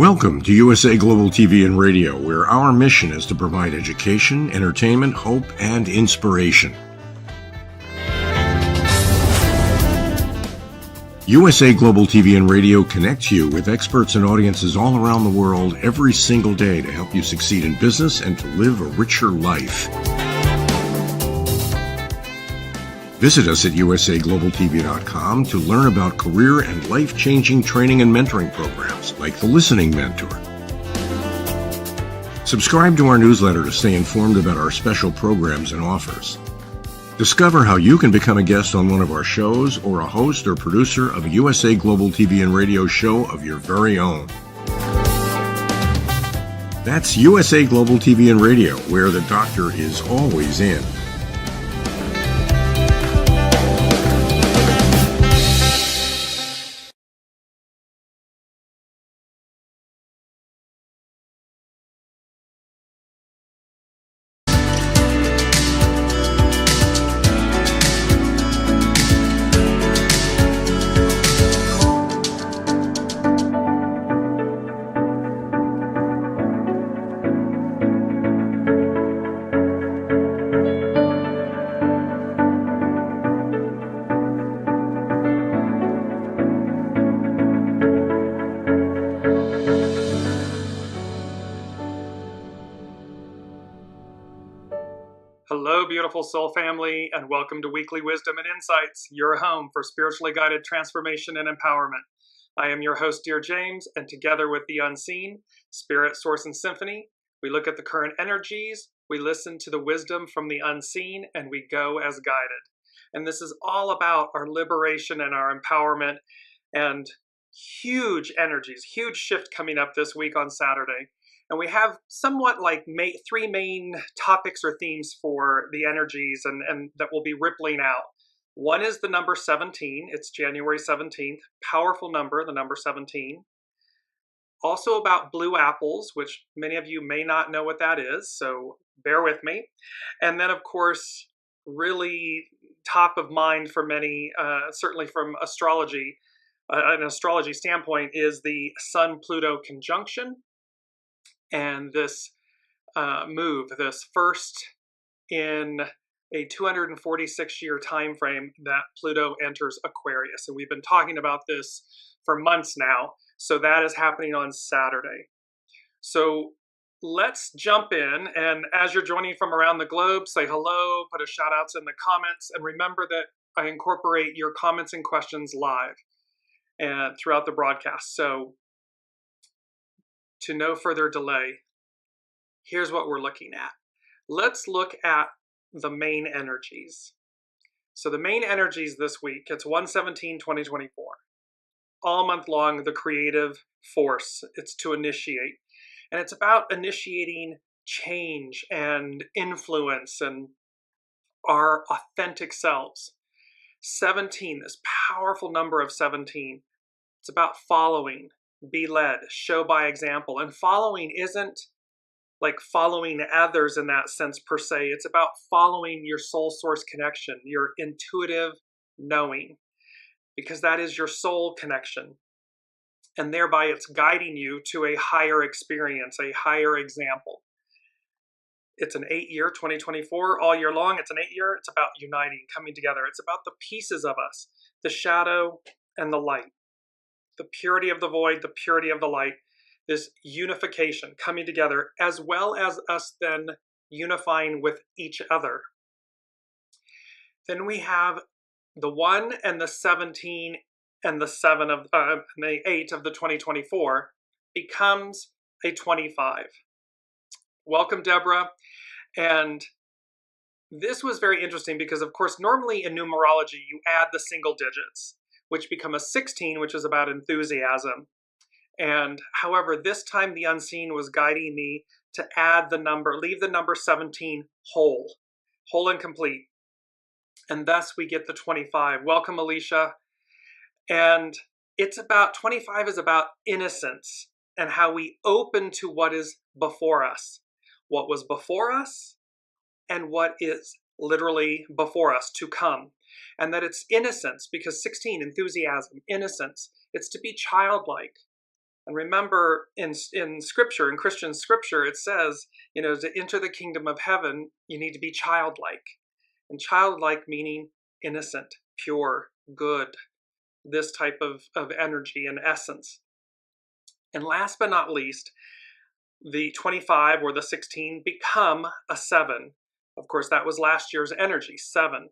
Welcome to USA Global TV and Radio, where our mission is to provide education, entertainment, hope, and inspiration. USA Global TV and Radio connects you with experts and audiences all around the world every single day to help you succeed in business and to live a richer life. Visit us at usaglobaltv.com to learn about career and life-changing training and mentoring programs like the Listening Mentor. Subscribe to our newsletter to stay informed about our special programs and offers. Discover how you can become a guest on one of our shows or a host or producer of a USA Global TV and Radio show of your very own. That's USA Global TV and Radio, where the doctor is always in. Hello, beautiful soul family, and welcome to Weekly Wisdom and Insights, your home for spiritually guided transformation and empowerment. I am your host, Dearjames, and together with the unseen, Spirit, Source, and Symphony, we look at the current energies, we listen to the wisdom from the unseen, and we go as guided. And this is all about our liberation and our empowerment and huge energies, huge shift coming up this week on Saturday. And we have somewhat like three main topics or themes for the energies and that will be rippling out. One is the number 17. It's January 17th. Powerful number, the number 17. Also about blue apples, which many of you may not know what that is, so bear with me. And then, of course, really top of mind for many, certainly from astrology, an astrology standpoint, is the Sun-Pluto conjunction. And this move, this first in a 246-year time frame that Pluto enters Aquarius. And we've been talking about this for months now. So that is happening on Saturday. So let's jump in. And as you're joining from around the globe, say hello, put a shout outs in the comments. And remember that I incorporate your comments and questions live and throughout the broadcast. So to no further delay, here's what we're looking at. Let's look at the main energies. So the main energies this week, it's 1/17/2024. All month long, the creative force, it's to initiate. And it's about initiating change and influence and our authentic selves. 17, this powerful number of 17, it's about following. Be led, show by example. And following isn't like following others in that sense per se. It's about following your soul source connection, your intuitive knowing, because that is your soul connection. And thereby it's guiding you to a higher experience, a higher example. It's an 8-year, 2024, all year long. It's an 8-year. It's about uniting, coming together. It's about the pieces of us, the shadow and the light. The purity of the void, the purity of the light, this unification coming together, as well as us then unifying with each other. Then we have the 1 and the 17 and the 7 of the 8 of the 2024 becomes a 25. Welcome, Deborah. And this was very interesting because, of course, normally in numerology, you add the single digits, which become a 16, which is about enthusiasm. And however, this time the unseen was guiding me to add the number, leave the number 17 whole and complete. And thus we get the 25. Welcome, Alicia. And it's about, 25 is about innocence and how we open to what is before us, what was before us and what is literally before us to come. And that it's innocence, because 16, enthusiasm, innocence, it's to be childlike. And remember, in scripture, in Christian scripture, it says, to enter the kingdom of heaven, you need to be childlike. And childlike meaning innocent, pure, good, this type of energy and essence. And last but not least, the 25 or the 16 become a 7. Of course, that was last year's energy, 7.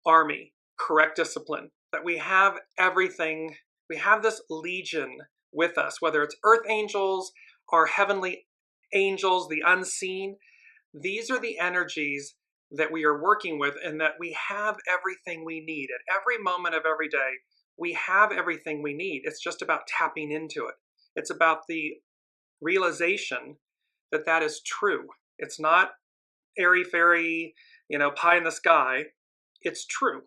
Army, correct discipline, that we have everything, we have this legion with us, whether it's earth angels or heavenly angels, the unseen. These are the energies that we are working with, and that we have everything we need. At every moment of every day, we have everything we need. It's just about tapping into it. It's about the realization that that is true. It's not airy-fairy, pie in the sky. It's true.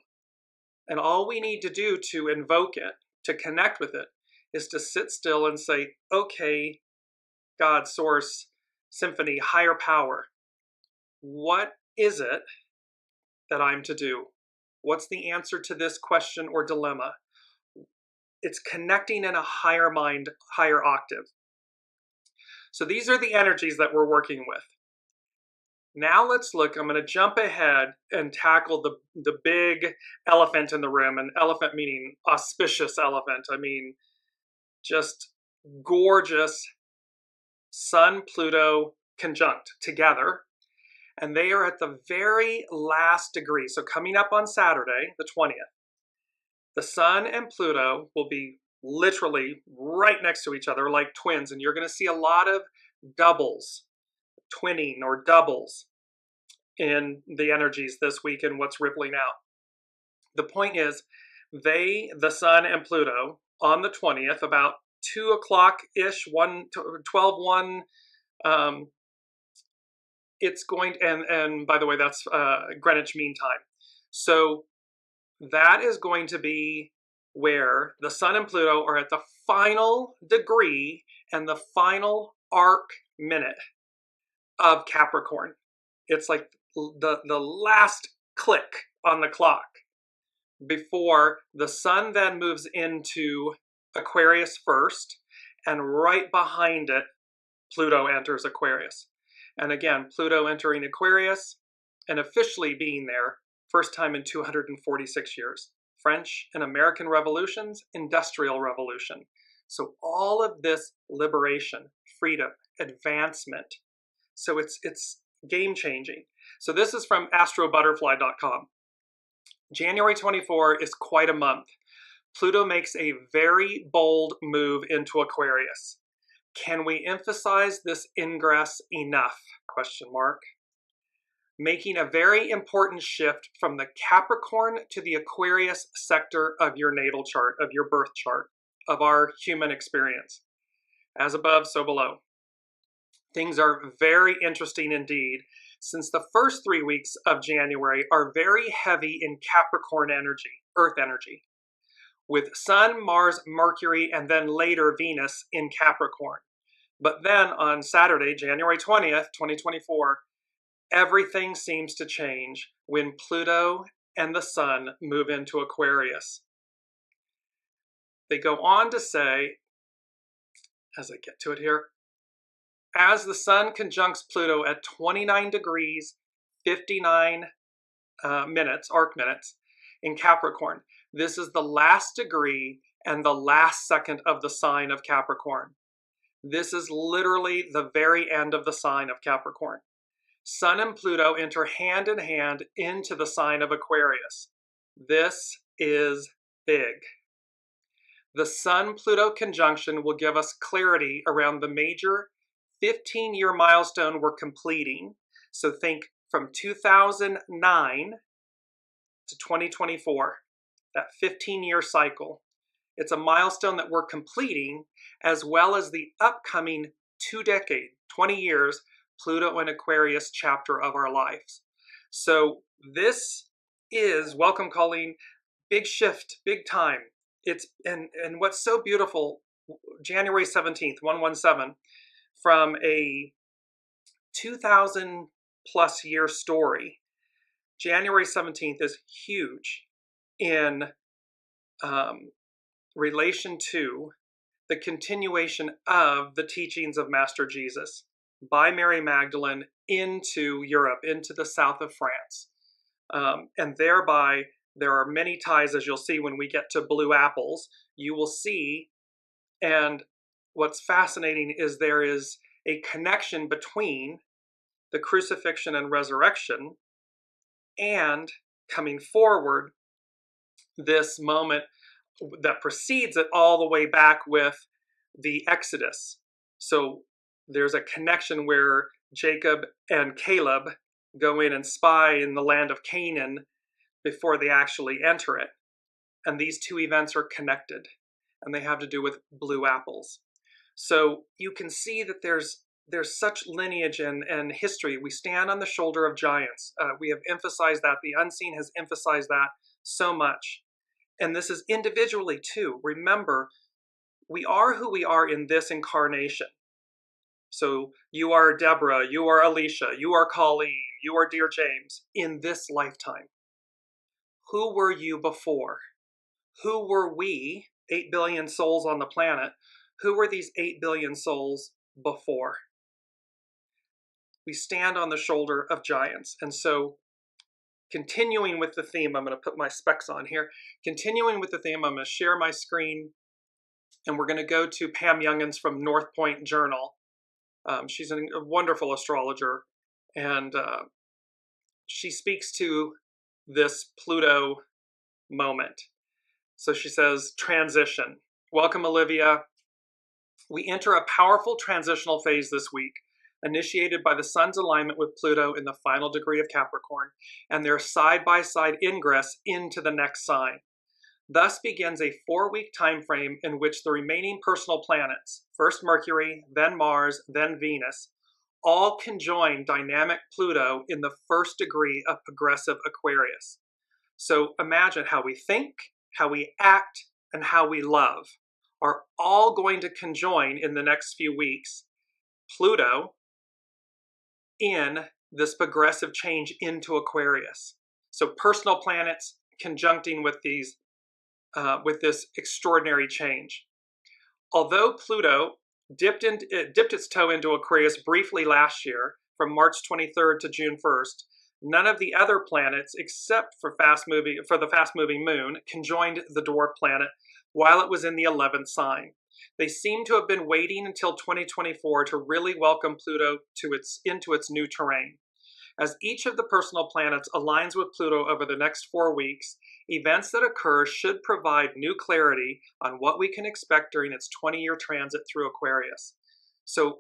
And all we need to do to invoke it, to connect with it, is to sit still and say, okay, God, source, symphony, higher power, what is it that I'm to do? What's the answer to this question or dilemma? It's connecting in a higher mind, higher octave. So these are the energies that we're working with. Now let's look, I'm going to jump ahead and tackle the big elephant in the room, and elephant meaning auspicious elephant. I mean, just gorgeous Sun-Pluto conjunct together. And they are at the very last degree. So coming up on Saturday, the 20th, the Sun and Pluto will be literally right next to each other like twins. And you're going to see a lot of doubles, twinning or doubles in the energies this week and what's rippling out. The point is, the Sun and Pluto on the 20th, about 2 o'clock-ish, 12:01, it's going, and by the way, that's Greenwich Mean Time. So that is going to be where the Sun and Pluto are at the final degree and the final arc minute of Capricorn. It's like the last click on the clock before the Sun then moves into Aquarius first, and right behind it, Pluto enters Aquarius. And again, Pluto entering Aquarius and officially being there, first time in 246 years. French and American revolutions, Industrial Revolution. So all of this liberation, freedom, advancement. So it's game changing. So this is from astrobutterfly.com. January 24 is quite a month. Pluto makes a very bold move into Aquarius. Can we emphasize this ingress enough? Question mark. Making a very important shift from the Capricorn to the Aquarius sector of your natal chart, of your birth chart, of our human experience. As above, so below. Things are very interesting indeed, since the first 3 weeks of January are very heavy in Capricorn energy, Earth energy, with Sun, Mars, Mercury, and then later Venus in Capricorn. But then on Saturday, January 20th, 2024, everything seems to change when Pluto and the Sun move into Aquarius. They go on to say, as I get to it here, as the Sun conjuncts Pluto at 29 degrees, 59 minutes, arc minutes, in Capricorn, this is the last degree and the last second of the sign of Capricorn. This is literally the very end of the sign of Capricorn. Sun and Pluto enter hand in hand into the sign of Aquarius. This is big. The Sun-Pluto conjunction will give us clarity around the major 15-year milestone we're completing. So think from 2009 to 2024, that 15-year cycle. It's a milestone that we're completing, as well as the upcoming 2-decade, 20 years, Pluto and Aquarius chapter of our lives. So this is, welcome Colleen, big shift, big time. It's and what's so beautiful, January 17th, 117, from a 2,000 plus year story, January 17th is huge in relation to the continuation of the teachings of Master Jesus by Mary Magdalene into Europe, into the south of France. And thereby, there are many ties, as you'll see when we get to blue apples, you will see. And what's fascinating is there is a connection between the crucifixion and resurrection and coming forward, this moment that precedes it all the way back with the Exodus. So there's a connection where Jacob and Caleb go in and spy in the land of Canaan before they actually enter it. And these two events are connected, and they have to do with blue apples. So you can see that there's such lineage and history. We stand on the shoulder of giants. We have emphasized that. The unseen has emphasized that so much. And this is individually too. Remember, we are who we are in this incarnation. So you are Deborah, you are Alicia, you are Colleen, you are Dearjames in this lifetime. Who were you before? Who were we, 8 billion souls on the planet? Who were these 8 billion souls before? We stand on the shoulder of giants. And so continuing with the theme, I'm going to put my specs on here. Continuing with the theme, I'm going to share my screen, and we're going to go to Pam Youngins from North Point Journal. She's a wonderful astrologer, and she speaks to this Pluto moment. So she says, transition. Welcome, Olivia. We enter a powerful transitional phase this week, initiated by the sun's alignment with Pluto in the final degree of Capricorn and their side-by-side ingress into the next sign. Thus begins a 4-week time frame in which the remaining personal planets, first Mercury, then Mars, then Venus, all conjoin dynamic Pluto in the first degree of progressive Aquarius. So imagine how we think, how we act, and how we love are all going to conjoin in the next few weeks. Pluto in this progressive change into Aquarius. So personal planets conjuncting with these, with this extraordinary change. Although Pluto dipped its toe into Aquarius briefly last year, from March 23rd to June 1st, none of the other planets, except for the fast-moving moon, conjoined the dwarf planet while it was in the 11th sign. They seem to have been waiting until 2024 to really welcome Pluto into its new terrain. As each of the personal planets aligns with Pluto over the next 4 weeks, events that occur should provide new clarity on what we can expect during its 20-year transit through Aquarius. So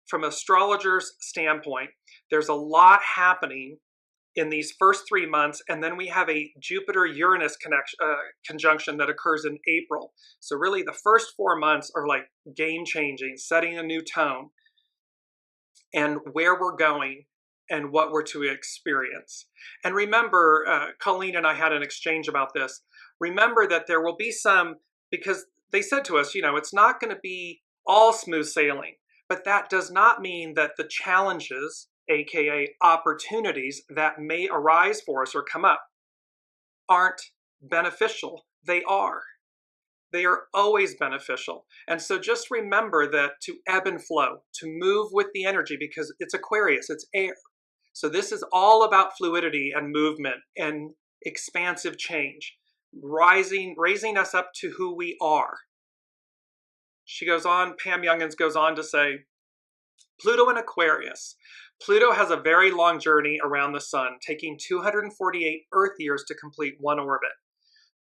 from an astrologer's standpoint, there's a lot happening in these first 3 months, and then we have a Jupiter-Uranus conjunction that occurs in April. So really the first 4 months are like game-changing, setting a new tone, and where we're going and what we're to experience. And remember, Colleen and I had an exchange about this. Remember that there will be some, because they said to us, it's not going to be all smooth sailing, but that does not mean that the challenges, aka opportunities that may arise for us or come up, aren't beneficial. They are. They are always beneficial. And so just remember that to ebb and flow, to move with the energy, because it's Aquarius, it's air. So this is all about fluidity and movement and expansive change, raising us up to who we are. She goes on, Pam Youngins goes on to say, Pluto in Aquarius. Pluto has a very long journey around the sun, taking 248 Earth years to complete one orbit.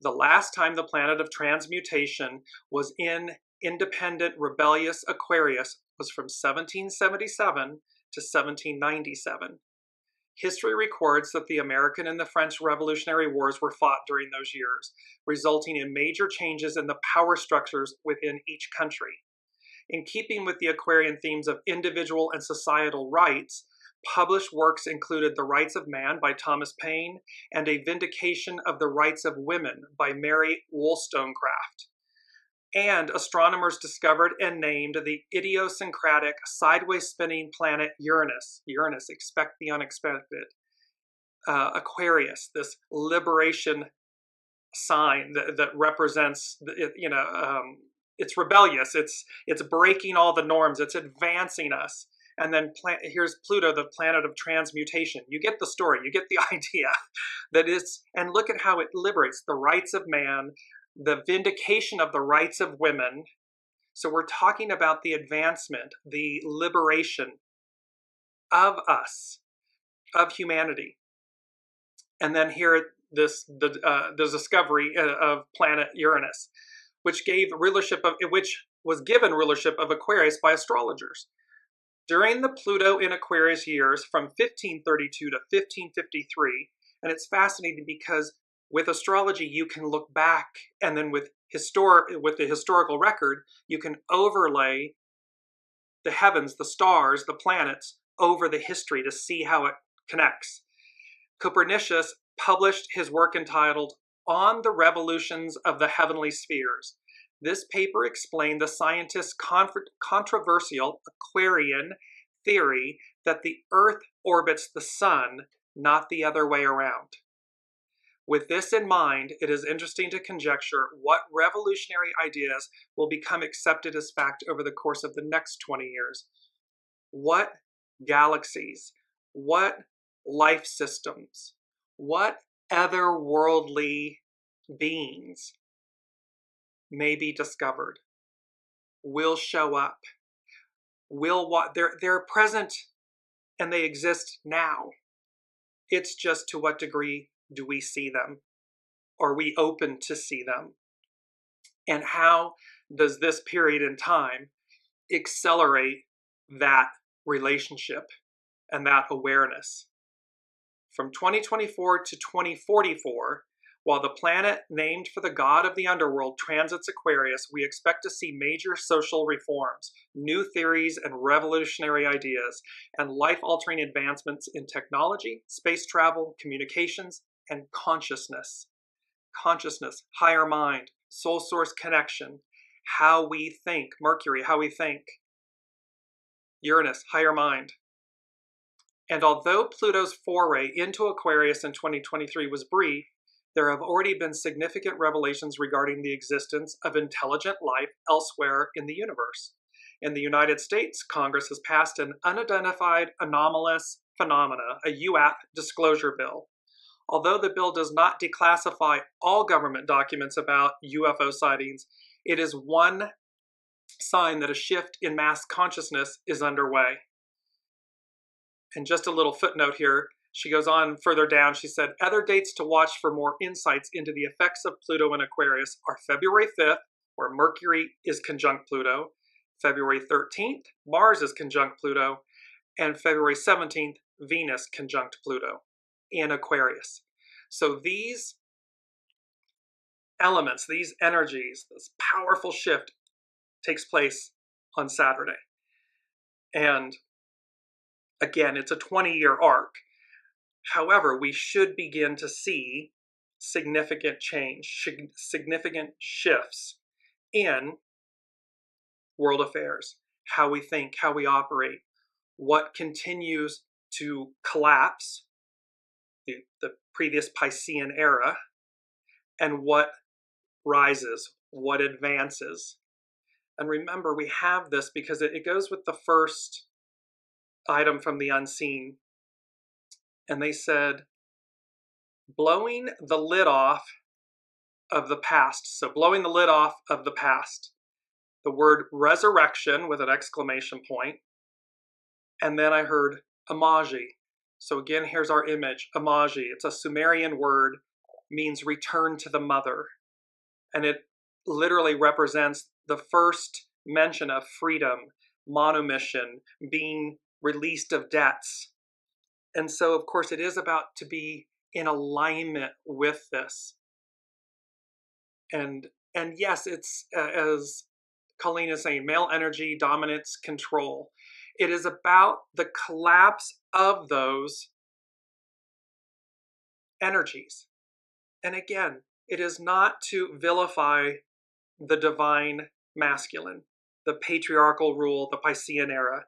The last time the planet of transmutation was in independent, rebellious Aquarius was from 1777 to 1797. History records that the American and the French Revolutionary Wars were fought during those years, resulting in major changes in the power structures within each country. In keeping with the Aquarian themes of individual and societal rights, published works included The Rights of Man by Thomas Paine and A Vindication of the Rights of Women by Mary Wollstonecraft. And astronomers discovered and named the idiosyncratic sideways spinning planet Uranus. Uranus, expect the unexpected. Aquarius, this liberation sign that represents, it's rebellious. It's breaking all the norms. It's advancing us. And then here's Pluto, the planet of transmutation. You get the story. You get the idea that is, and look at how it liberates the rights of man, the vindication of the rights of women. So we're talking about the advancement, the liberation of us, of humanity. And then here, the discovery of planet Uranus, which was given rulership of Aquarius by astrologers. During the Pluto in Aquarius years from 1532 to 1553, and it's fascinating because with astrology you can look back, and then with the historical record you can overlay the heavens, the stars, the planets over the history to see how it connects. Copernicus published his work entitled On the Revolutions of the Heavenly Spheres. This paper explained the scientists' controversial Aquarian theory that the Earth orbits the Sun, not the other way around. With this in mind, it is interesting to conjecture what revolutionary ideas will become accepted as fact over the course of the next 20 years. What galaxies, what life systems, what otherworldly beings may be discovered, will show up, they're present and they exist now. It's just to what degree do we see them? Are we open to see them? And how does this period in time accelerate that relationship and that awareness? From 2024 to 2044, while the planet named for the god of the underworld transits Aquarius, we expect to see major social reforms, new theories and revolutionary ideas, and life-altering advancements in technology, space travel, communications, and consciousness. Consciousness, higher mind, soul source connection, how we think. Mercury, how we think. Uranus, higher mind. And although Pluto's foray into Aquarius in 2023 was brief, there have already been significant revelations regarding the existence of intelligent life elsewhere in the universe. In the United States, Congress has passed an Unidentified Anomalous Phenomena, a UAP disclosure bill. Although the bill does not declassify all government documents about UFO sightings, it is one sign that a shift in mass consciousness is underway. And just a little footnote here, she goes on further down, she said, other dates to watch for more insights into the effects of Pluto in Aquarius are February 5th, where Mercury is conjunct Pluto, February 13th, Mars is conjunct Pluto, and February 17th, Venus conjunct Pluto in Aquarius. So these elements, these energies, this powerful shift takes place on Saturday. And again, it's a 20-year arc. However, we should begin to see significant change, significant shifts in world affairs, how we think, how we operate, what continues to collapse, the previous Piscean era, and what rises, what advances. And remember, we have this because it goes with the first item from the unseen. And they said, blowing the lid off of the past. So blowing the lid off of the past. The word resurrection with an exclamation point. And then I heard Imaji. So again, here's our image, Imaji. It's a Sumerian word, means return to the mother. And it literally represents the first mention of freedom, monomission, being released of debts. And so, of course, it is about to be in alignment with this. And yes, it's, as Colleen is saying, male energy, dominance, control. It is about the collapse of those energies. And again, it is not to vilify the divine masculine, the patriarchal rule, the Piscean era.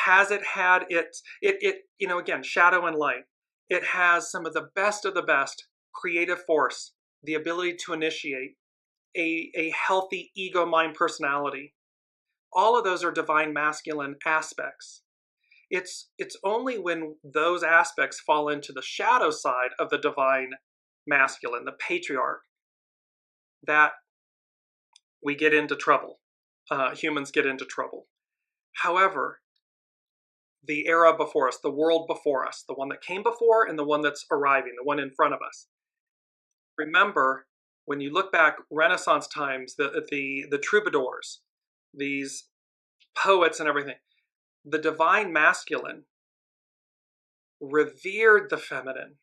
Has it had its, again, shadow and light. It has some of the best creative force, the ability to initiate. a healthy ego, mind, personality. All of those are divine masculine aspects. It's only when those aspects fall into the shadow side of the divine masculine, the patriarch, that we get into trouble. Humans get into trouble. However, the era before us, the world before us, the one that came before and the one that's arriving, the one in front of us. Remember, when you look back, Renaissance times, the troubadours, these poets and everything, the divine masculine revered the feminine.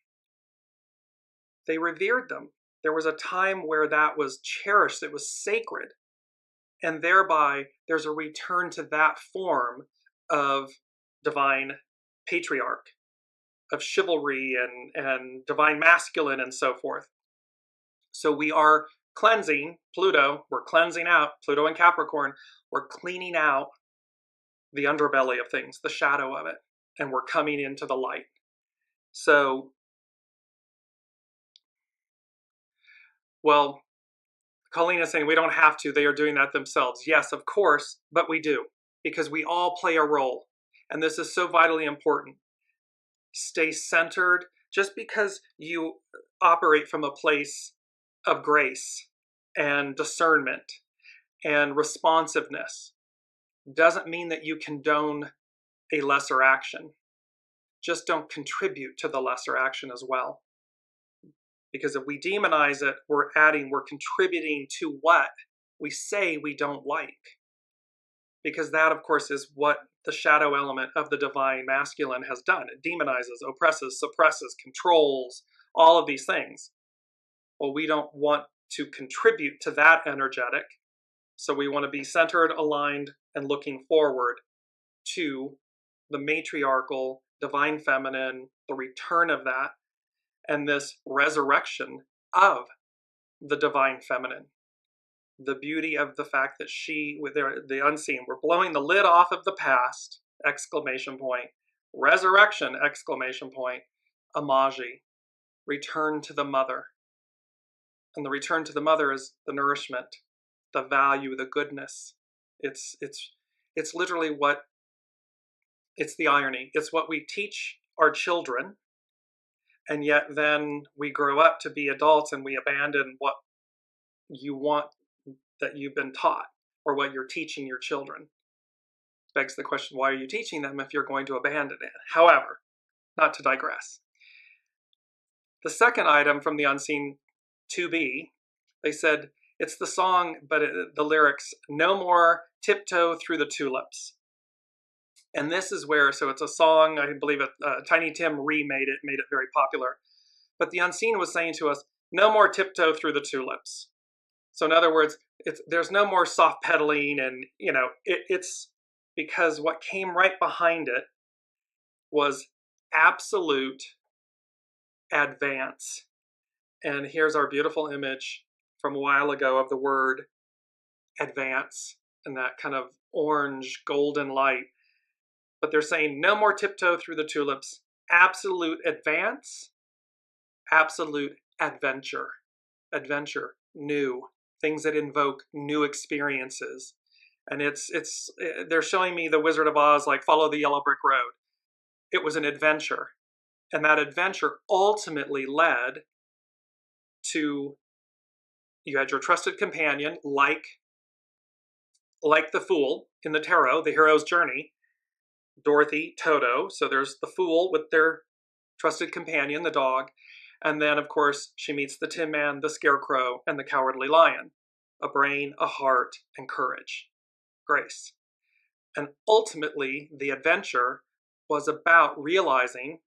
They revered them. There was a time where that was cherished, it was sacred. And thereby, there's a return to that form of divine patriarch, of chivalry and divine masculine and so forth. So we are cleansing Pluto, we're cleansing out Pluto and Capricorn, we're cleaning out the underbelly of things, the shadow of it, and we're coming into the light. So, well, Colleen is saying we don't have to, they are doing that themselves. Yes, of course, but we do, because we all play a role. And this is so vitally important. Stay centered. Just because you operate from a place of grace and discernment and responsiveness doesn't mean that you condone a lesser action. Just don't contribute to the lesser action as well. Because if we demonize it, we're contributing to what we say we don't like. Because that, of course, is what the shadow element of the divine masculine has done. It demonizes, oppresses, suppresses, controls, all of these things. Well, we don't want to contribute to that energetic. So we want to be centered, aligned, and looking forward to the matriarchal, divine feminine, the return of that, and this resurrection of the divine feminine. The beauty of the fact that she, with the unseen, we're blowing the lid off of the past, exclamation point, resurrection, exclamation point, Amaji, return to the mother. And the return to the mother is the nourishment, the value, the goodness. It's literally it's the irony. It's what we teach our children, and yet then we grow up to be adults and we abandon what you want that you've been taught or what you're teaching your children. Begs the question, why are you teaching them if you're going to abandon it? However, not to digress. The second item from the unseen 2B, they said, it's the song, but the lyrics, no more tiptoe through the tulips. And this is where, so it's a song, I believe Tiny Tim remade it, made it very popular. But the unseen was saying to us, no more tiptoe through the tulips. So in other words, there's no more soft pedaling, and it's because what came right behind it was absolute advance. And here's our beautiful image from a while ago of the word advance and that kind of orange golden light. But they're saying no more tiptoe through the tulips, absolute advance, absolute adventure, new, things that invoke new experiences. And they're showing me the Wizard of Oz, like follow the yellow brick road. It was an adventure. And that adventure ultimately led to, you had your trusted companion, like the Fool in the tarot, the hero's journey, Dorothy, Toto. So there's the Fool with their trusted companion, the dog. And then, of course, she meets the Tin Man, the Scarecrow, and the Cowardly Lion. A brain, a heart, and courage. Grace. And ultimately, the adventure was about realizing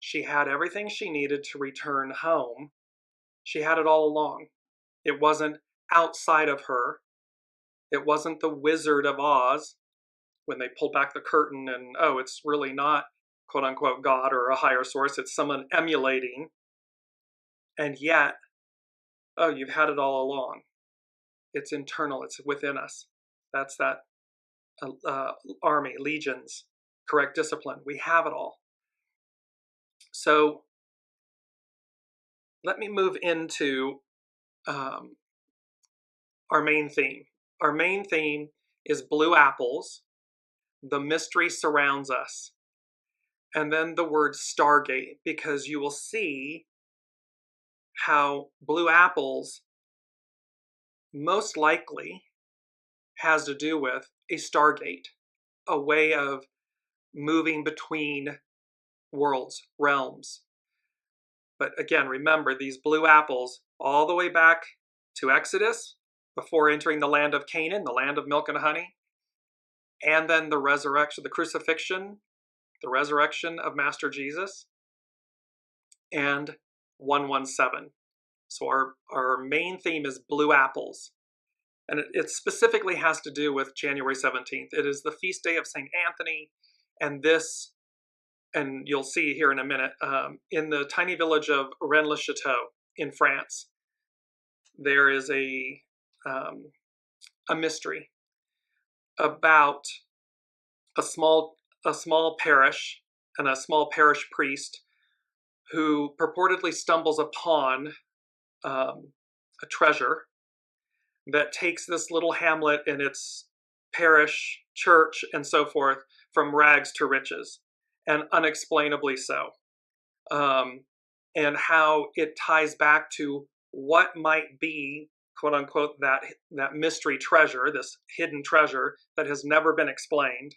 she had everything she needed to return home. She had it all along. It wasn't outside of her. It wasn't the Wizard of Oz when they pulled back the curtain and, oh, it's really not quote-unquote God or a higher source. It's someone emulating. And yet, oh, you've had it all along. It's internal. It's within us. That's that army, legions, correct discipline. We have it all. So let me move into our main theme. Our main theme is blue apples. The mystery surrounds us. And then the word Stargate, because you will see how blue apples most likely has to do with a Stargate, a way of moving between worlds, realms. But again, remember these blue apples all the way back to Exodus, before entering the land of Canaan, the land of milk and honey, and then the resurrection, the crucifixion, the resurrection of Master Jesus, and 117. So our main theme is blue apples. And it specifically has to do with January 17th. It is the feast day of St. Anthony. And this, and you'll see here in a minute, in the tiny village of Rennes-le-Château in France, there is a mystery about a small parish and a small parish priest who purportedly stumbles upon a treasure that takes this little hamlet and its parish, church, and so forth from rags to riches, and unexplainably so. And how it ties back to what might be, quote unquote, that mystery treasure, this hidden treasure that has never been explained,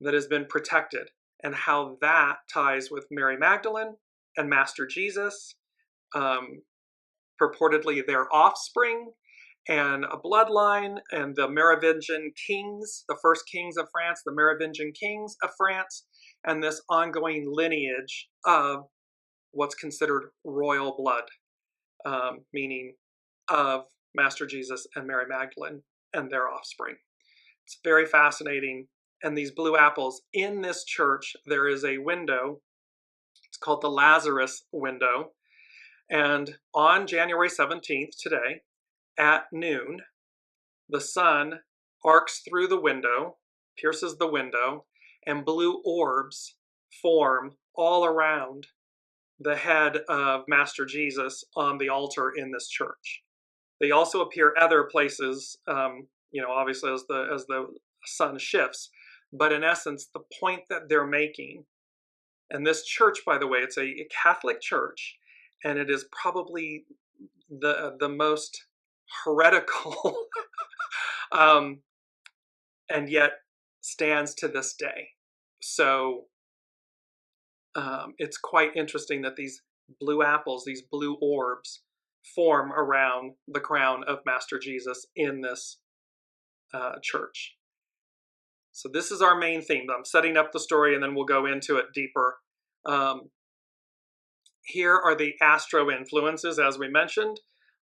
that has been protected, and how that ties with Mary Magdalene and Master Jesus, purportedly their offspring, and a bloodline, and the Merovingian kings, the first kings of France, the Merovingian kings of France, and this ongoing lineage of what's considered royal blood, meaning of Master Jesus and Mary Magdalene and their offspring. It's very fascinating. And these blue apples, in this church, there is a window. It's called the Lazarus window. And on January 17th, today, at noon, the sun arcs through the window, pierces the window, and blue orbs form all around the head of Master Jesus on the altar in this church. They also appear other places, obviously as the sun shifts. But in essence, the point that they're making, and this church, by the way, it's a Catholic church, and it is probably the most heretical and yet stands to this day. So it's quite interesting that these blue apples, these blue orbs, form around the crown of Master Jesus in this church. So this is our main theme. I'm setting up the story and then we'll go into it deeper. Here are the astro influences, as we mentioned.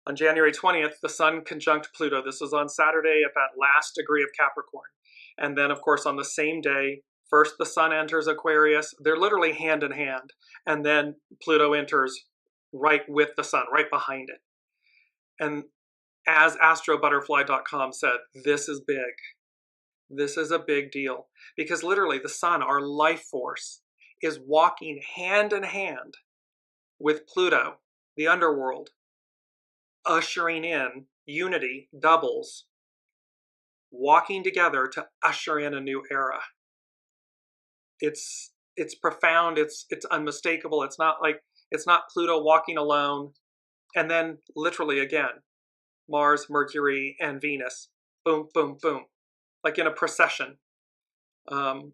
On January 20th, the Sun conjunct Pluto. This is on Saturday at that last degree of Capricorn. And then, of course, on the same day, first the Sun enters Aquarius. They're literally hand in hand. And then Pluto enters right with the Sun, right behind it. And as astrobutterfly.com said, this is big. This is a big deal. Because literally the Sun, our life force, is walking hand in hand with Pluto, the underworld, ushering in unity, doubles, walking together to usher in a new era. It's profound, it's unmistakable. It's not Pluto walking alone, and then literally again, Mars, Mercury, and Venus, boom, boom, boom, like in a procession. And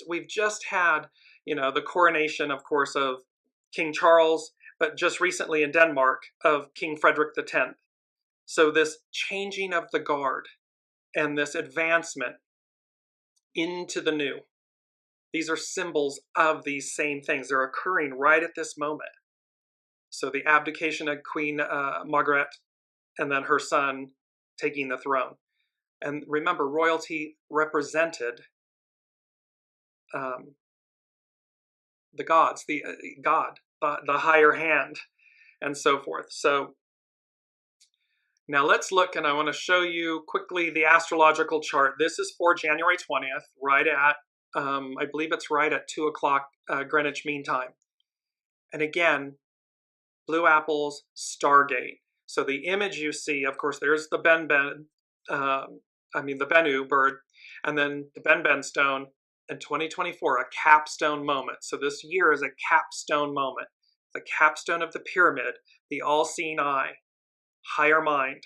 we've just had, the coronation, of course, of King Charles, but just recently in Denmark of King Frederick X. So this changing of the guard and this advancement into the new, these are symbols of these same things. They're occurring right at this moment. So the abdication of Queen Margaret and then her son taking the throne. And remember, royalty represented the gods, God, the higher hand, and so forth. So now let's look, and I want to show you quickly the astrological chart. This is for January 20th, right at, I believe it's right at 2 o'clock Greenwich Mean Time. And again, blue apples, Stargate. So the image you see, of course, there's the the Bennu bird, and then the Ben stone in 2024, a capstone moment. So this year is a capstone moment, the capstone of the pyramid, the all-seeing eye, higher mind,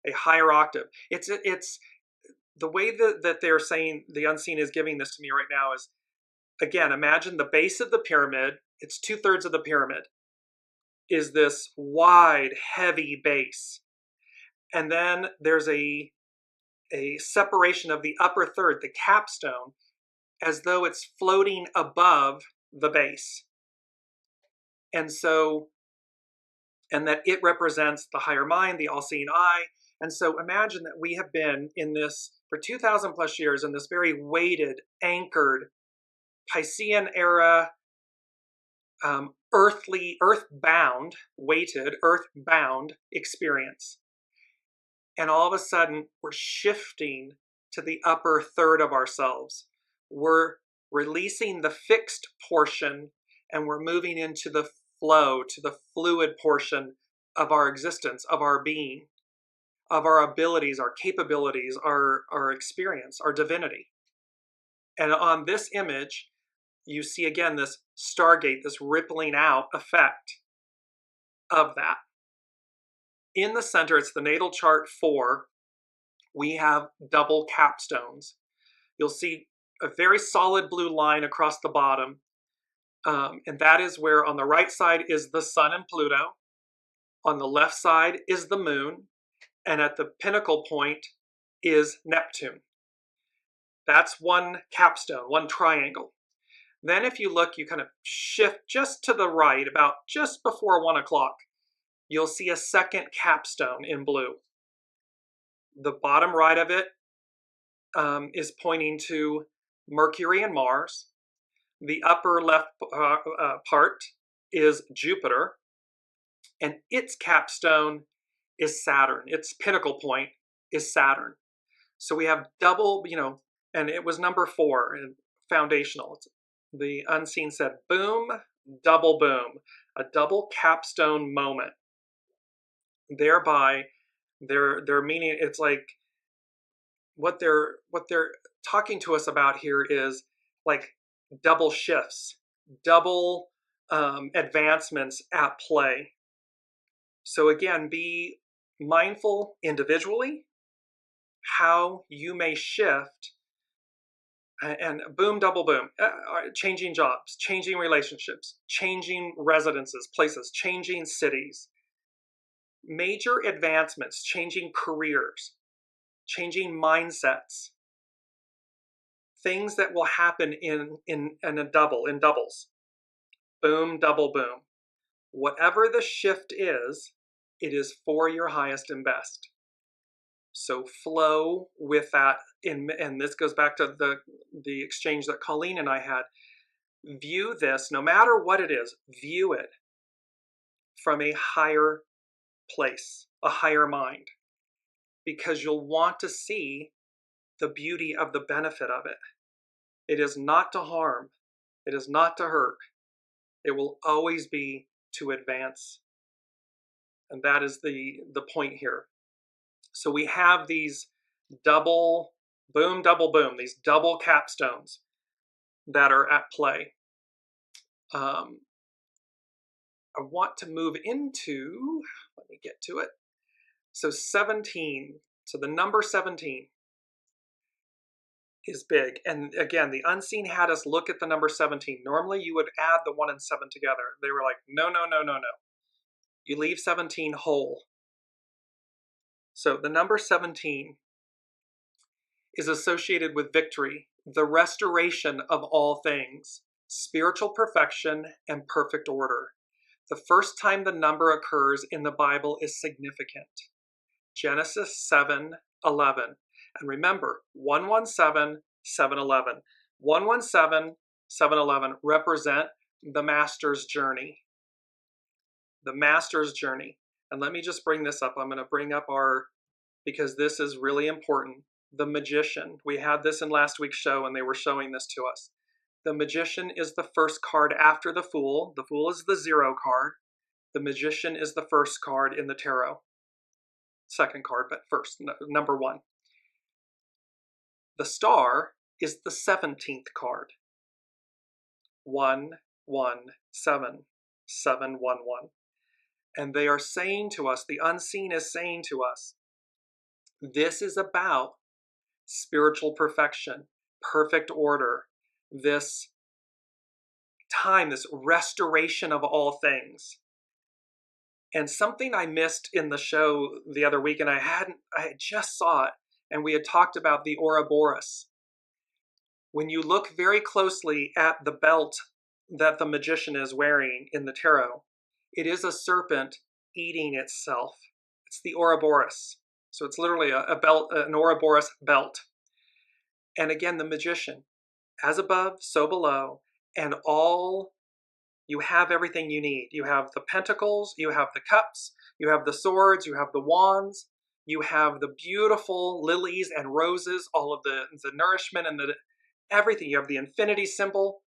a higher octave. It's the way that they're saying the unseen is giving this to me right now is, again, imagine the base of the pyramid. It's 2/3 of the pyramid is this wide, heavy base. And then there's a separation of the upper third, the capstone, as though it's floating above the base. And that it represents the higher mind, the all-seeing eye. And so imagine that we have been in this, for 2,000 plus years, in this very weighted, anchored, Piscean era, earthbound experience. And all of a sudden, we're shifting to the upper third of ourselves. We're releasing the fixed portion, and we're moving into the flow, to the fluid portion of our existence, of our being, of our abilities, our capabilities, our experience, our divinity. And on this image, you see again this Stargate, this rippling out effect of that. In the center, it's the natal chart 4. We have double capstones. You'll see a very solid blue line across the bottom. And that is where on the right side is the sun and Pluto. On the left side is the moon. And at the pinnacle point is Neptune. That's one capstone, one triangle. Then if you look, you kind of shift just to the right, about just before 1 o'clock, you'll see a second capstone in blue. The bottom right of it is pointing to Mercury and Mars. The upper left part is Jupiter, and its capstone is Saturn. Its pinnacle point is Saturn. So we have double, and it was number 4 and foundational. The unseen said, boom, double boom, a double capstone moment. Thereby, their meaning, it's like what they're talking to us about here is like double shifts, double advancements at play. So again, be mindful individually how you may shift, and boom, double boom, changing jobs, changing relationships, changing residences, places, changing cities, major advancements, changing careers, changing mindsets, things that will happen in doubles. Boom, double boom. Whatever the shift is, it is for your highest and best. So flow with that, and this goes back to the exchange that Colleen and I had. View this, no matter what it is, view it from a higher place, a higher mind, because you'll want to see the beauty of the benefit of it. It is not to harm. It is not to hurt. It will always be to advance. And that is the point here. So we have these double boom, these double capstones that are at play. I want to move into, let me get to it. So 17, so the number 17 is big. And again, the unseen had us look at the number 17. Normally you would add the 1 and 7 together. They were like, no. You leave 17 whole. So the number 17 is associated with victory, the restoration of all things, spiritual perfection, and perfect order. The first time the number occurs in the Bible is significant. Genesis 7:11. And remember, 117, 711. 117, 711 represent the Master's journey. The Master's journey. And let me just bring this up. I'm going to bring up because this is really important. The Magician. We had this in last week's show, and they were showing this to us. The Magician is the first card after the Fool. The Fool is the 0 card. The Magician is the first card in the tarot. second card, but first, number 1. The star is the 17th card. 1, 1, 7, 7, 1, 1. And they are saying to us, the unseen is saying to us, this is about spiritual perfection, perfect order, this time, this restoration of all things. And something I missed in the show the other week, and I just saw it, and we had talked about the Ouroboros. When you look very closely at the belt that the magician is wearing in the tarot, it is a serpent eating itself. It's the Ouroboros. So it's literally a belt, an Ouroboros belt. And again, the magician, as above, so below, and all, you have everything you need. You have the pentacles, you have the cups, you have the swords, you have the wands, you have the beautiful lilies and roses, all of the nourishment and everything. You have the infinity symbol.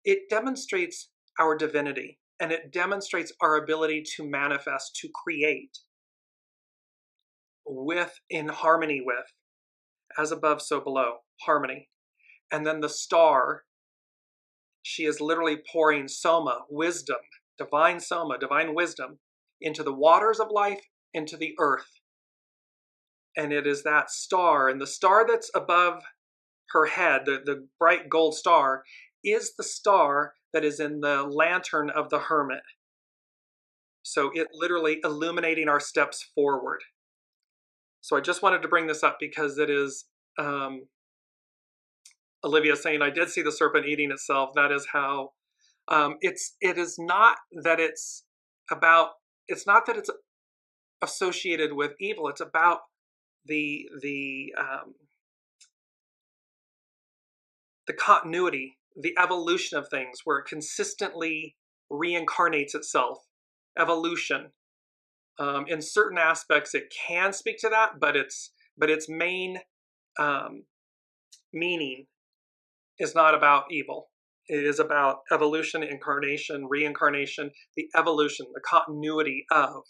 It demonstrates our divinity, and it demonstrates our ability to manifest, to create in harmony with, as above, so below, harmony. And then the star, she is literally pouring soma, wisdom, divine soma, divine wisdom, into the waters of life, into the earth. And it is that star, and the star that's above her head, the bright gold star, is the star that is in the lantern of the hermit. So it literally illuminating our steps forward. So I just wanted to bring this up because it is Olivia saying, I did see the serpent eating itself. That is how it is not that it's associated with evil. It's about the continuity, the evolution of things, where it consistently reincarnates itself. Evolution. In certain aspects, it can speak to that, but its main meaning is not about evil. It is about evolution, incarnation, reincarnation, the evolution, the continuity of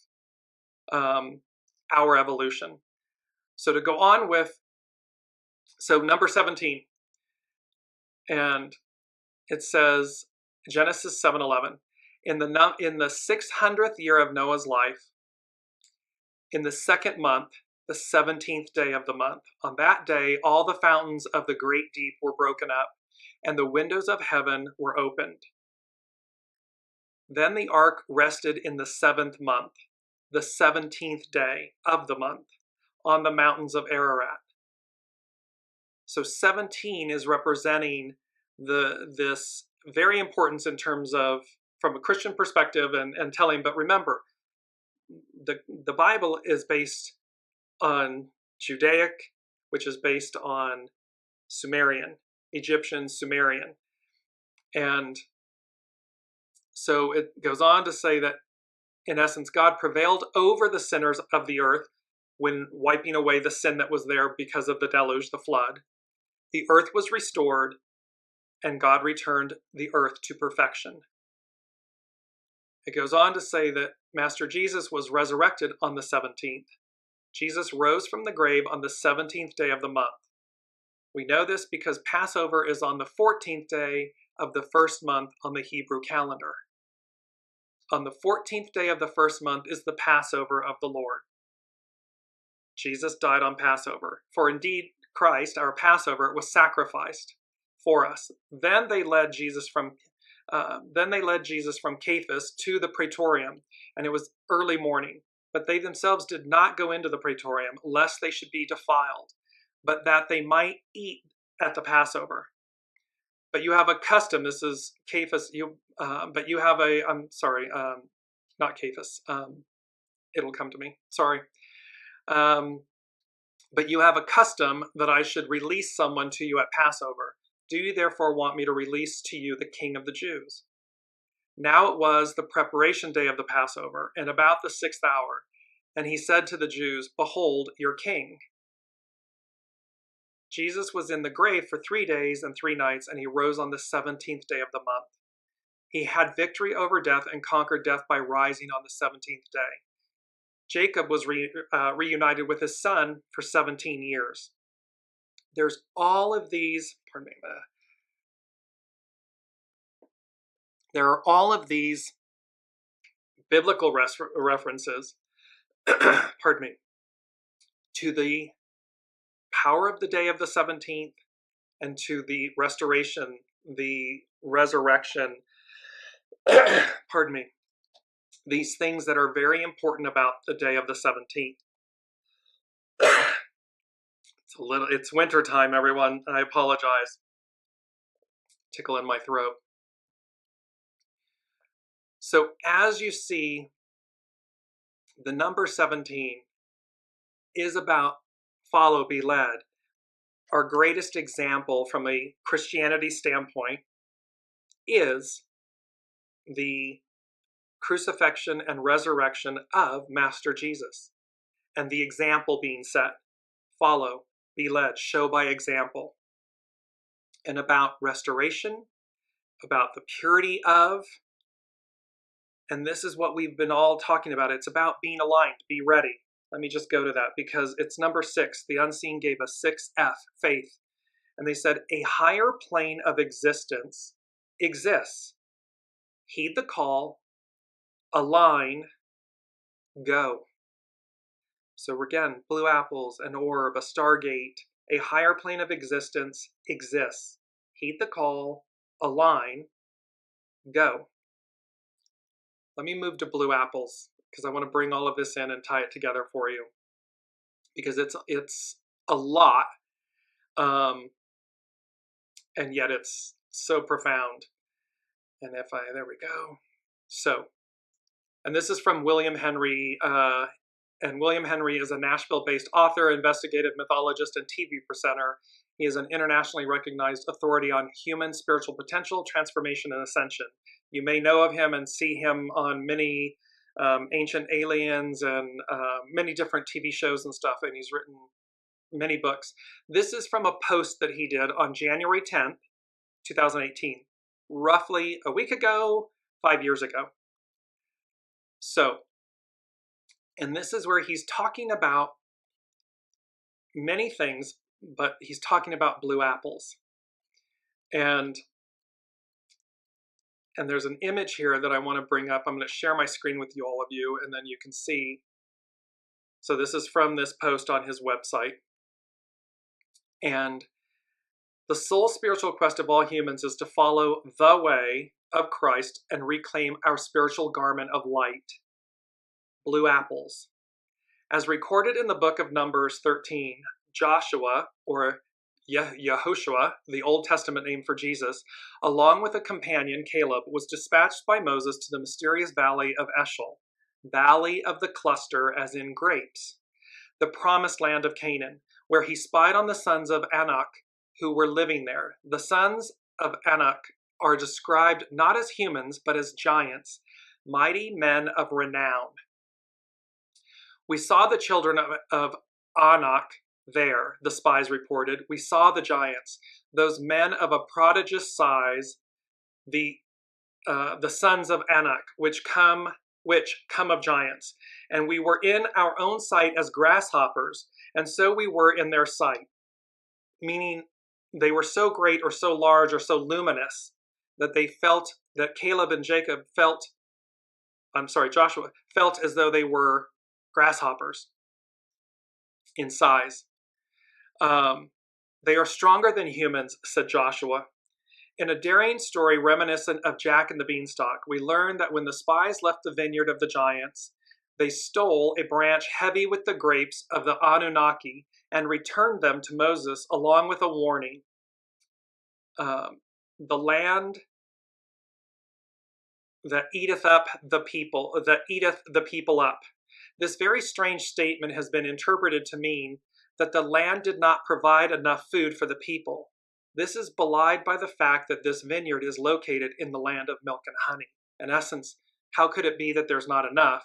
our evolution. So to go on with, so number 17, and it says, Genesis 7:11, in the 600th year of Noah's life, in the second month, the 17th day of the month, on that day, all the fountains of the great deep were broken up, and the windows of heaven were opened. Then the ark rested in the 7th month, the 17th day of the month, on the mountains of Ararat. So 17 is representing this very importance in terms of, from a Christian perspective and telling, but remember, the Bible is based on Judaic, which is based on Sumerian, Egyptian, Sumerian. And so it goes on to say that, in essence, God prevailed over the sinners of the earth when wiping away the sin that was there because of the deluge, the flood. The earth was restored, and God returned the earth to perfection. It goes on to say that Master Jesus was resurrected on the 17th. Jesus rose from the grave on the 17th day of the month. We know this because Passover is on the 14th day of the first month on the Hebrew calendar. On the 14th day of the first month is the Passover of the Lord. Jesus died on Passover. For indeed, Christ, our Passover, was sacrificed for us. Then they led Jesus from Cephas to the praetorium, and it was early morning. But they themselves did not go into the praetorium, lest they should be defiled, but that they might eat at the Passover. But you have a custom. This is Cephas. But you have a. I'm sorry, not Cephas. It'll come to me. Sorry. But you have a custom that I should release someone to you at Passover. Do you therefore want me to release to you the King of the Jews? Now it was the preparation day of the Passover, and about the 6th hour. And he said to the Jews, Behold, your king. Jesus was in the grave for 3 days and 3 nights, and he rose on the 17th day of the month. He had victory over death and conquered death by rising on the 17th day. Jacob was reunited with his son for 17 years. There's all of these, pardon me, there are all of these biblical references, pardon me, to the power of the day of the 17th and to the restoration, the resurrection, pardon me, these things that are very important about the day of the 17th. It's winter time, everyone. I apologize. Tickle in my throat. So as you see, the number 17 is about follow, be led. Our greatest example from a Christianity standpoint is the crucifixion and resurrection of Master Jesus, and the example being set. Follow, be led, show by example. And about restoration, about the purity of, and this is what we've been all talking about. It's about being aligned, be ready. Let me just go to that because it's number 6. The Unseen gave us 6F, faith. And they said, a higher plane of existence exists. Heed the call, align, go. So again, blue apples, an orb, a stargate, a higher plane of existence exists. Heed the call, align, go. Let me move to blue apples because I want to bring all of this in and tie it together for you because it's a lot, and yet it's so profound. And there we go. So, and this is from William Henry, and William Henry is a Nashville-based author, investigative mythologist, and TV presenter. He is an internationally recognized authority on human spiritual potential, transformation, and ascension. You may know of him and see him on many Ancient Aliens and many different TV shows and stuff, and he's written many books. This is from a post that he did on January 10th, 2018, roughly a week ago, 5 years ago. So, and this is where he's talking about many things, but he's talking about blue apples. And there's an image here that I want to bring up. I'm going to share my screen with all of you, and then you can see. So this is from this post on his website. And the sole spiritual quest of all humans is to follow the way of Christ and reclaim our spiritual garment of light. Blue apples. As recorded in the book of Numbers 13, Joshua, or Yehoshua, the Old Testament name for Jesus, along with a companion, Caleb, was dispatched by Moses to the mysterious valley of Eshcol, valley of the cluster as in grapes, the promised land of Canaan, where he spied on the sons of Anak who were living there. The sons of Anak are described not as humans, but as giants, mighty men of renown. We saw the children of Anak there, the spies reported. We saw the giants, those men of a prodigious size, the sons of Anak, which come of giants. And we were in our own sight as grasshoppers, and so we were in their sight. Meaning they were so great or so large or so luminous that Caleb and Jacob Joshua felt as though they were grasshoppers in size. They are stronger than humans, said Joshua. In a daring story reminiscent of Jack and the Beanstalk, we learn that when the spies left the vineyard of the giants, they stole a branch heavy with the grapes of the Anunnaki and returned them to Moses along with a warning. The land that eateth the people up. This very strange statement has been interpreted to mean that the land did not provide enough food for the people. This is belied by the fact that this vineyard is located in the land of milk and honey. In essence, how could it be that there's not enough?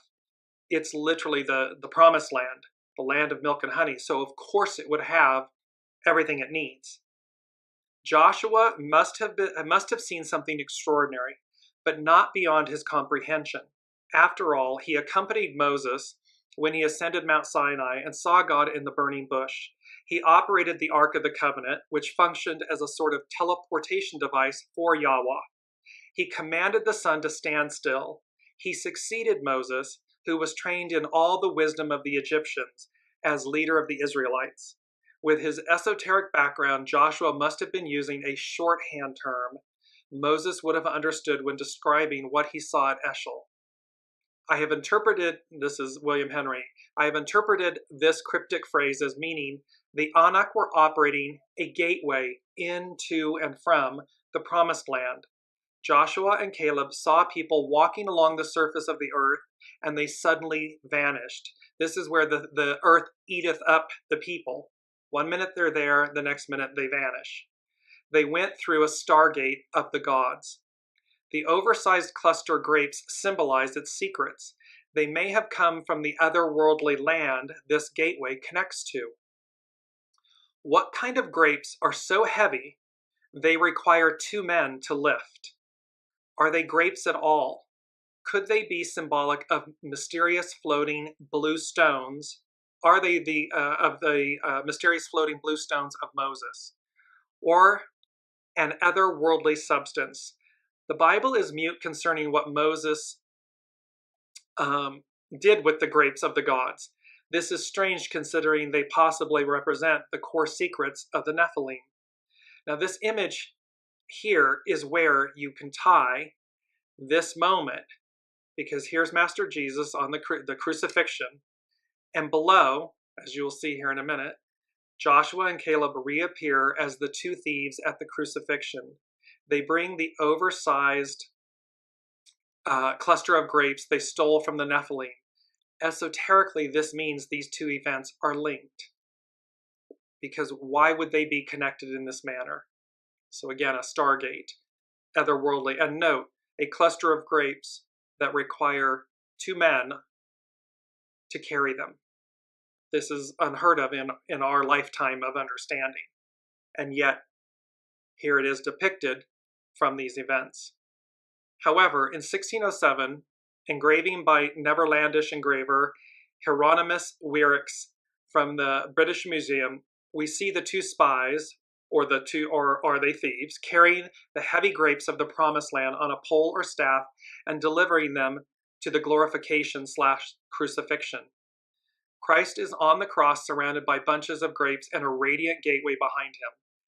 It's literally the promised land, the land of milk and honey. So of course it would have everything it needs. Joshua must have seen something extraordinary, but not beyond his comprehension. After all, he accompanied Moses when he ascended Mount Sinai and saw God in the burning bush. He operated the Ark of the Covenant, which functioned as a sort of teleportation device for Yahweh. He commanded the sun to stand still. He succeeded Moses, who was trained in all the wisdom of the Egyptians, as leader of the Israelites. With his esoteric background, Joshua must have been using a shorthand term Moses would have understood when describing what he saw at Eshel. I have interpreted, this is William Henry, I have interpreted this cryptic phrase as meaning the Anak were operating a gateway into and from the Promised Land. Joshua and Caleb saw people walking along the surface of the earth, and they suddenly vanished. This is where the earth eateth up the people. 1 minute they're there, the next minute they vanish. They went through a stargate of the gods. The oversized cluster grapes symbolized its secrets. They may have come from the otherworldly land this gateway connects to. What kind of grapes are so heavy they require 2 men to lift? Are they grapes at all? Could they be symbolic of mysterious floating blue stones? Are they the mysterious floating blue stones of Moses? Or an otherworldly substance? The Bible is mute concerning what Moses did with the grapes of the gods. This is strange considering they possibly represent the core secrets of the Nephilim. Now this image here is where you can tie this moment, because here's Master Jesus on the crucifixion, and below, as you will see here in a minute, Joshua and Caleb reappear as the 2 thieves at the crucifixion. They bring the oversized cluster of grapes they stole from the Nephilim. Esoterically, this means these 2 events are linked, because why would they be connected in this manner? So again, a stargate, otherworldly, and note, a cluster of grapes that require 2 men to carry them. This is unheard of in our lifetime of understanding. And yet, here it is depicted from these events. However, in 1607, engraving by Netherlandish engraver Hieronymus Wierix from the British Museum, we see the 2 spies, or are they thieves, carrying the heavy grapes of the Promised Land on a pole or staff and delivering them to the glorification/crucifixion. Christ is on the cross surrounded by bunches of grapes and a radiant gateway behind him.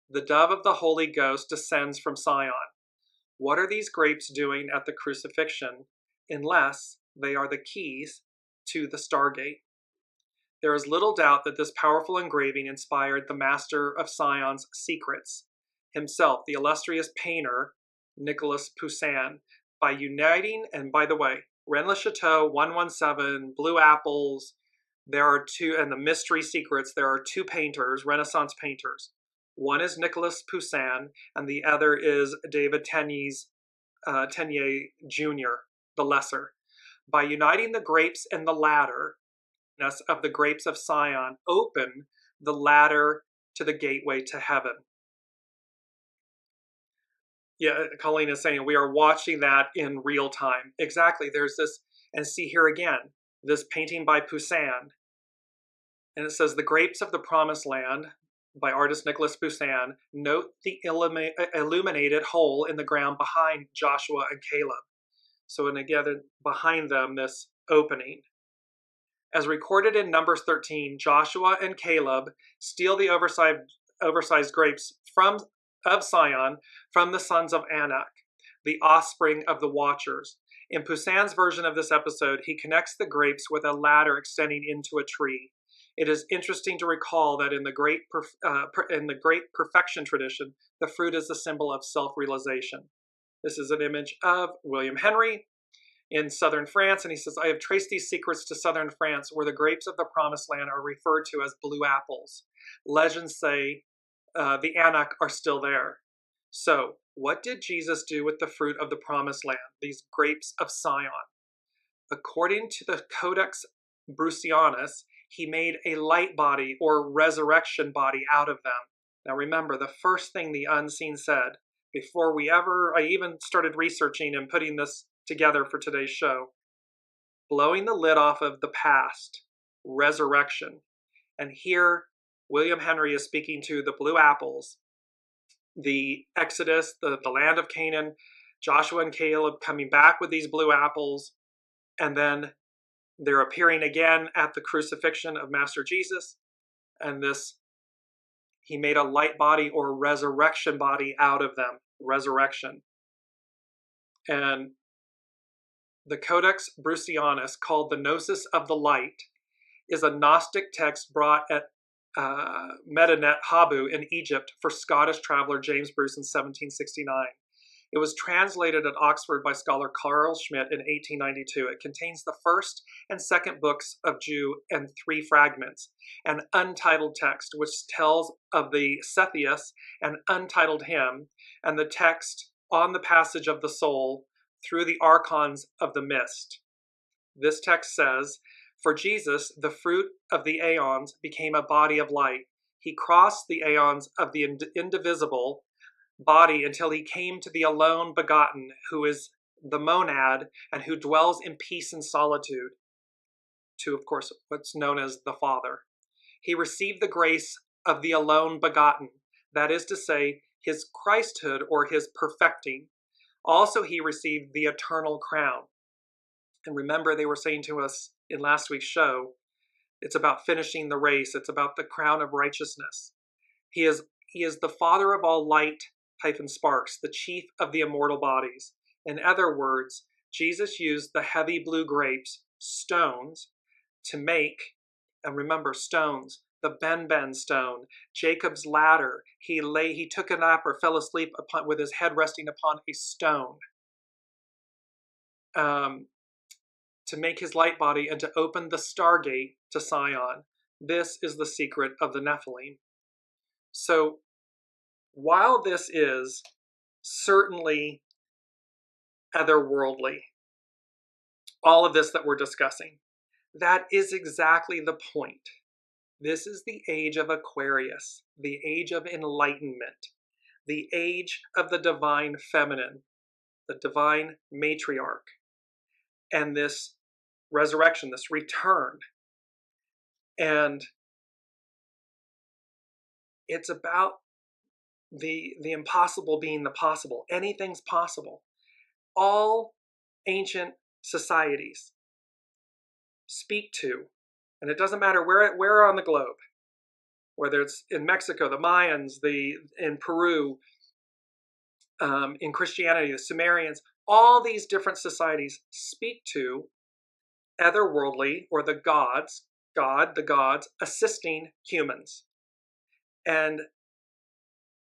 The dove of the Holy Ghost descends from Sion. What are these grapes doing at the crucifixion unless they are the keys to the Stargate? There is little doubt that this powerful engraving inspired the master of Sion's secrets, himself, the illustrious painter Nicolas Poussin, by uniting, and by the way, Rennes-le-Chateau, 117, Blue Apples, there are 2, and the Mystery Secrets, there are 2 painters, Renaissance painters. One is Nicolas Poussin, and the other is David Tenier Jr., the Lesser. By uniting the grapes and the ladder of the grapes of Sion, open the ladder to the gateway to heaven. Yeah, Colleen is saying we are watching that in real time. Exactly, there's this, and see here again, this painting by Poussin. And it says, the grapes of the Promised Land, by artist Nicolas Poussin. Note the illuminated hole in the ground behind Joshua and Caleb. So, and again, behind them, this opening. As recorded in Numbers 13, Joshua and Caleb steal the oversized grapes of Sion from the sons of Anak, the offspring of the Watchers. In Poussin's version of this episode, he connects the grapes with a ladder extending into a tree. It is interesting to recall that in the great perfection tradition, the fruit is a symbol of self-realization. This is an image of William Henry in southern France, and he says, I have traced these secrets to southern France, where the grapes of the Promised Land are referred to as blue apples. Legends say the Anak are still there. So, what did Jesus do with the fruit of the Promised Land, these grapes of Sion? According to the Codex Brucianus, he made a light body or resurrection body out of them. Now remember, the first thing the unseen said, before I even started researching and putting this together for today's show, blowing the lid off of the past, resurrection. And here, William Henry is speaking to the blue apples, the Exodus, the land of Canaan, Joshua and Caleb coming back with these blue apples, and then they're appearing again at the crucifixion of Master Jesus, and he made a light body or resurrection body out of them, resurrection. And the Codex Brucianus, called the Gnosis of the Light, is a Gnostic text brought at Medinet Habu in Egypt for Scottish traveler James Bruce in 1769. It was translated at Oxford by scholar Carl Schmidt in 1892. It contains the first and second books of Jude and 3 fragments, an untitled text which tells of the Cepheus, an untitled hymn, and the text on the passage of the soul through the archons of the mist. This text says, "For Jesus, the fruit of the aeons, became a body of light. He crossed the aeons of the indivisible body until he came to the alone begotten, who is the monad and who dwells in peace and solitude," to, of course, what's known as the Father. He received the grace of the alone begotten, that is to say, his Christhood or his perfecting. Also, he received the eternal crown. And remember, they were saying to us in last week's show, it's about finishing the race. It's about the crown of righteousness. He is the Father of all light sparks, the chief of the immortal bodies. In other words, Jesus used the heavy blue grapes, stones, to make, and remember stones, the Ben stone, Jacob's ladder. He took a nap or fell asleep with his head resting upon a stone. To make his light body and to open the Stargate to Sion. This is the secret of the Nephilim. So, while this is certainly otherworldly, all of this that we're discussing, that is exactly the point. This is the age of Aquarius, the age of enlightenment, the age of the divine feminine, the divine matriarch, and this resurrection, this return. And it's about the impossible being the possible. Anything's possible. All ancient societies speak to, and it doesn't matter where on the globe, whether it's in Mexico, the Mayans, in Peru, in Christianity, the Sumerians, all these different societies speak to otherworldly, or the gods assisting humans. And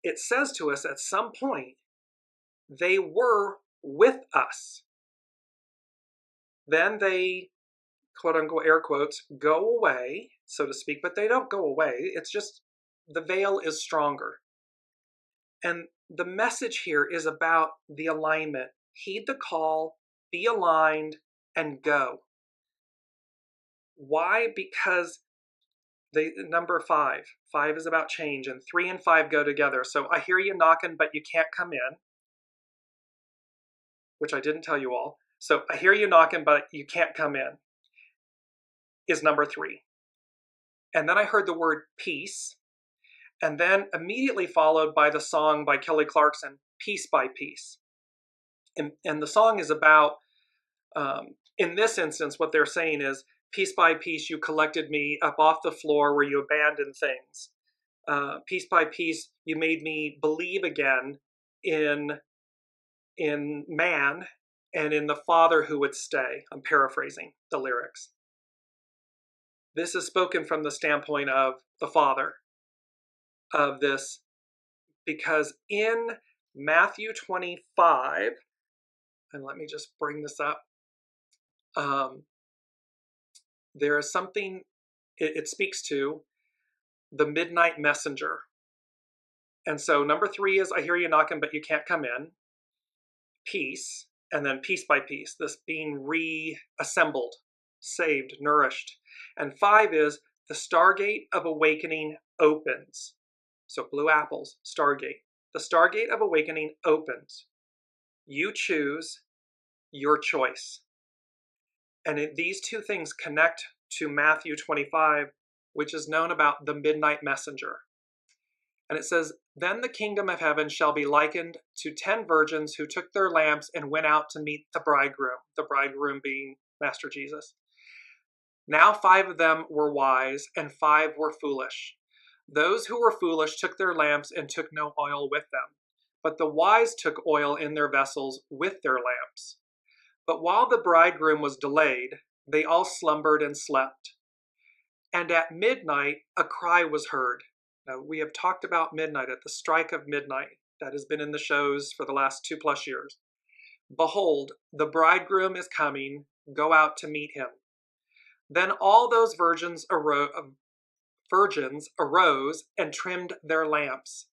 it says to us at some point, they were with us. Then they, quote unquote, air quotes, go away, so to speak, but they don't go away. It's just the veil is stronger. And the message here is about the alignment. Heed the call, be aligned, and go. Why? Because number 5 is about change, and 3 and 5 go together. So I hear you knocking, but you can't come in, which I didn't tell you all. So I hear you knocking, but you can't come in is number 3. And then I heard the word peace, and then immediately followed by the song by Kelly Clarkson, Piece by Piece. And the song is about, in this instance, what they're saying is, piece by piece, you collected me up off the floor where you abandoned things. Piece by piece, you made me believe again in man and in the Father who would stay. I'm paraphrasing the lyrics. This is spoken from the standpoint of the Father of this, because in Matthew 25, and let me just bring this up, there is something, it speaks to the midnight messenger. And so number 3 is, I hear you knocking, but you can't come in. Peace, and then piece by piece, this being reassembled, saved, nourished. And 5 is, the Stargate of Awakening opens. So blue apples, Stargate. The Stargate of Awakening opens. You choose your choice. And these two things connect to Matthew 25, which is known about the midnight messenger. And it says, "Then the kingdom of heaven shall be likened to 10 virgins who took their lamps and went out to meet the bridegroom being Master Jesus. Now 5 of them were wise and 5 were foolish. Those who were foolish took their lamps and took no oil with them. But the wise took oil in their vessels with their lamps. But while the bridegroom was delayed, they all slumbered and slept. And at midnight a cry was heard." Now, we have talked about midnight, at the strike of midnight. That has been in the shows for the last 2+ years. "Behold, the bridegroom is coming. Go out to meet him." Then all those virgins arose and trimmed their lamps.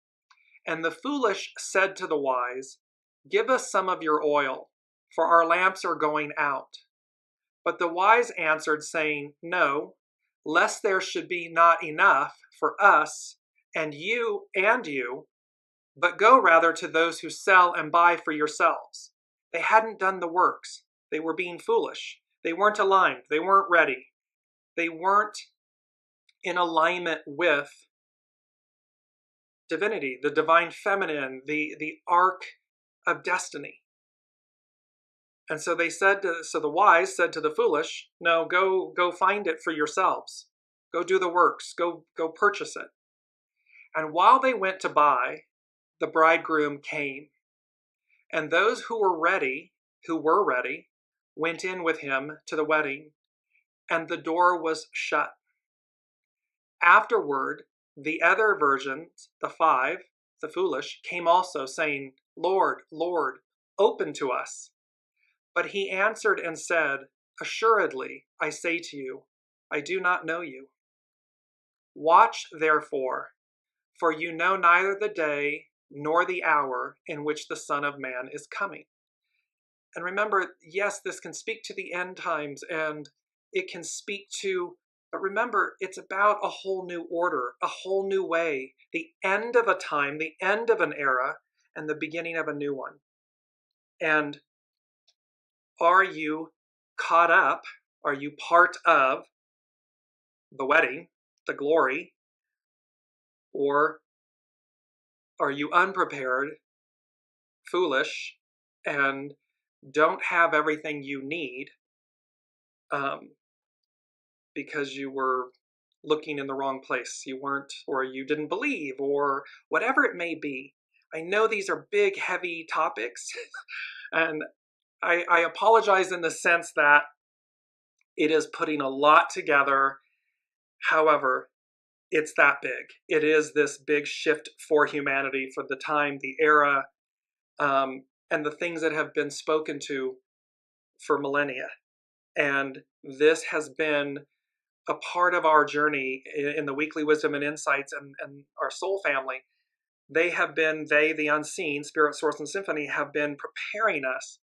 And the foolish said to the wise, "Give us some of your oil, for our lamps are going out." But the wise answered, saying, "No, lest there should be not enough for us and you, but go rather to those who sell and buy for yourselves." They hadn't done the works. They were being foolish. They weren't aligned. They weren't ready. They weren't in alignment with divinity, the divine feminine, the arc of destiny. And so the wise said to the foolish, "No, go find it for yourselves. Go do the works. Go purchase it." And while they went to buy, the bridegroom came. And those who were ready, went in with him to the wedding, and the door was shut. Afterward, the other virgins, the 5, the foolish, came also, saying, "Lord, Lord, open to us." But he answered and said, "Assuredly, I say to you, I do not know you. Watch, therefore, for you know neither the day nor the hour in which the Son of Man is coming." And remember, yes, this can speak to the end times, and it can speak to, but remember, it's about a whole new order, a whole new way, the end of a time, the end of an era, and the beginning of a new one. And are you caught up? Are you part of the wedding, the glory? Or are you unprepared, foolish, and don't have everything you need because you were looking in the wrong place? You weren't, or you didn't believe, or whatever it may be. I know these are big, heavy topics, and I apologize in the sense that it is putting a lot together. However, it's that big. It is this big shift for humanity, for the time, the era, and the things that have been spoken to for millennia. And this has been a part of our journey in the Weekly Wisdom and Insights and our soul family. They, the unseen, Spirit, Source, and Symphony, have been preparing us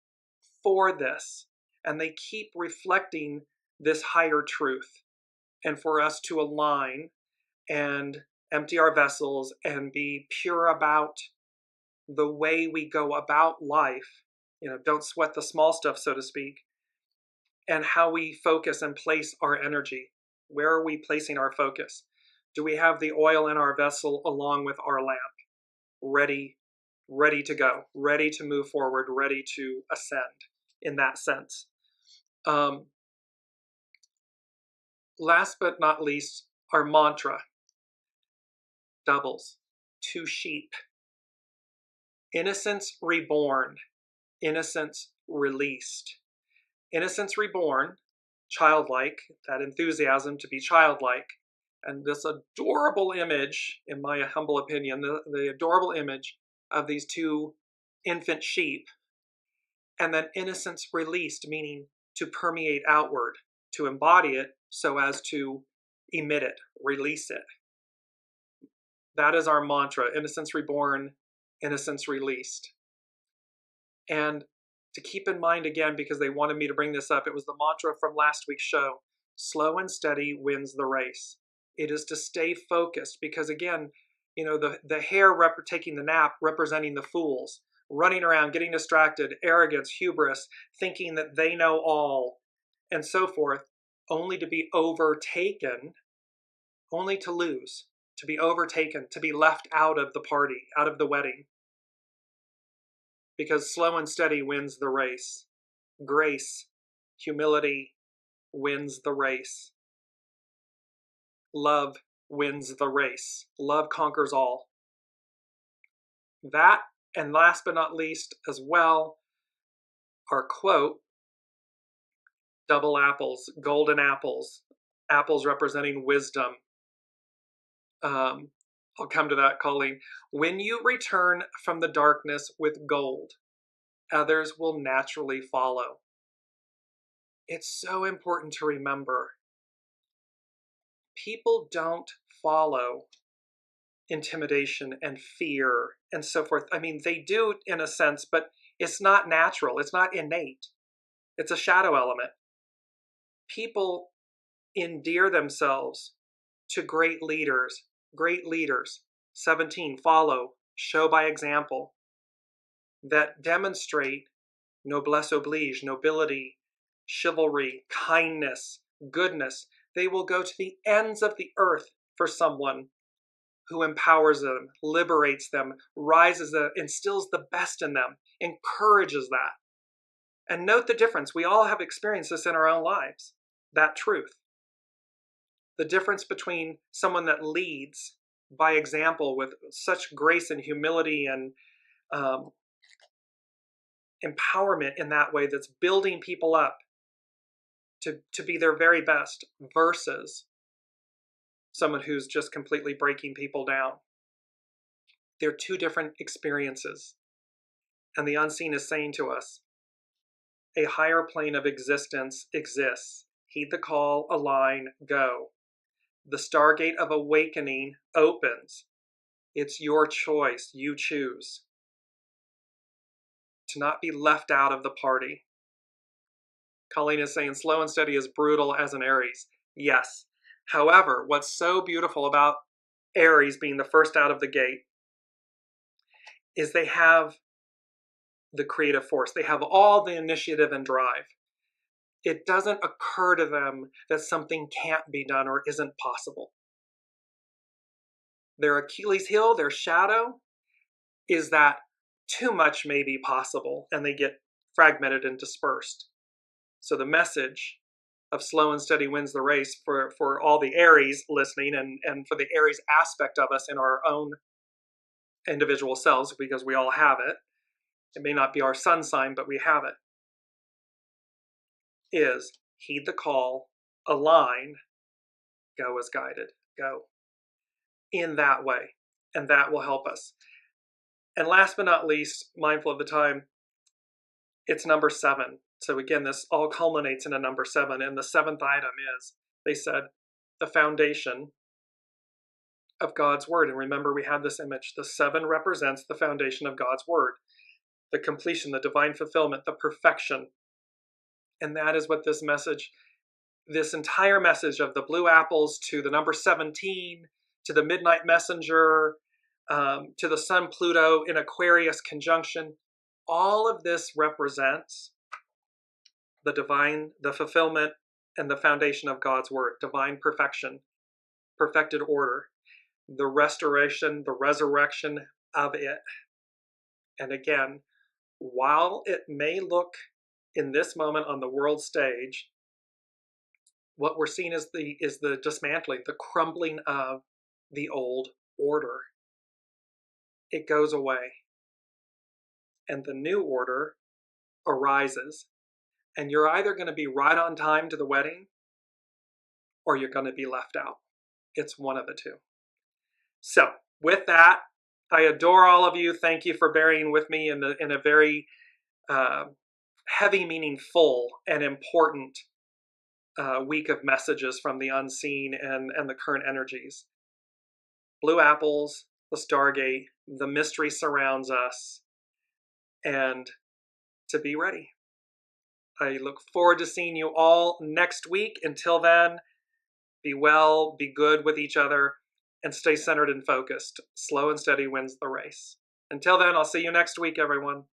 for this. And they keep reflecting this higher truth. And for us to align and empty our vessels and be pure about the way we go about life. Don't sweat the small stuff, so to speak. And how we focus and place our energy. Where are we placing our focus? Do we have the oil in our vessel along with our lamp? Ready to go, ready to move forward, ready to ascend in that sense. Last but not least, our mantra doubles. 2 sheep. Innocence reborn. Innocence released. Innocence reborn, childlike, that enthusiasm to be childlike, and this adorable image, in my humble opinion, the adorable image of these 2 infant sheep, and then innocence released, meaning to permeate outward, to embody it so as to emit it, release it. That is our mantra, innocence reborn, innocence released. And to keep in mind again, because they wanted me to bring this up, it was the mantra from last week's show, slow and steady wins the race. It is to stay focused because again, the hare taking the nap representing the fools, running around, getting distracted, arrogance, hubris, thinking that they know all, and so forth. only to be overtaken, only to lose, to be overtaken, to be left out of the party, out of the wedding. Because slow and steady wins the race. Grace, humility wins the race. Love wins the race. Love conquers all. That, and last but not least as well, our quote, double apples, golden apples, apples representing wisdom. I'll come to that, Colleen. When you return from the darkness with gold, others will naturally follow. It's so important to remember. People don't follow intimidation and fear and so forth. I mean, they do in a sense, but it's not natural. It's not innate. It's a shadow element. People endear themselves to great leaders. Great leaders. 17, follow, show by example, that demonstrate noblesse oblige, nobility, chivalry, kindness, goodness. They will go to the ends of the earth for someone who empowers them, liberates them, rises them, instills the best in them, encourages that. And note the difference. We all have experienced this in our own lives, that truth. The difference between someone that leads by example with such grace and humility and empowerment in that way, that's building people up to be their very best, versus someone who's just completely breaking people down. They're two different experiences. And the unseen is saying to us, a higher plane of existence exists. Heed the call, align, go. The Stargate of awakening opens. It's your choice. You choose to not be left out of the party. Colleen is saying slow and steady is brutal as an Aries. Yes. However, what's so beautiful about Aries being the first out of the gate is they have the creative force. They have all the initiative and drive. It doesn't occur to them that something can't be done or isn't possible. Their Achilles heel, their shadow, is that too much may be possible, and they get fragmented and dispersed. So the message of slow and steady wins the race for all the Aries listening, and for the Aries aspect of us in our own individual selves, because we all have it. It may not be our sun sign, but we have it. Is heed the call, align, go as guided, go. In that way, and that will help us. And last but not least, mindful of the time, it's number 7. So again, this all culminates in a number 7, and the 7th item is, they said, the foundation of God's word. And remember, we had this image. The 7 represents the foundation of God's word, the completion, the divine fulfillment, the perfection. And that is what this message, this entire message of the blue apples to the number 17, to the midnight messenger, to the sun Pluto in Aquarius conjunction, all of this represents the divine, the fulfillment, and the foundation of God's word, divine perfection, perfected order, the restoration, the resurrection of it. And again, while it may look in this moment on the world stage, what we're seeing is the dismantling, the crumbling of the old order. It goes away, and the new order arises. And you're either going to be right on time to the wedding, or you're going to be left out. It's one of the two. So with that, I adore all of you. Thank you for bearing with me in a very heavy, meaningful, and important week of messages from the unseen and the current energies. Blue apples, the Stargate, the mystery surrounds us, and to be ready. I look forward to seeing you all next week. Until then, be well, be good with each other, and stay centered and focused. Slow and steady wins the race. Until then, I'll see you next week, everyone.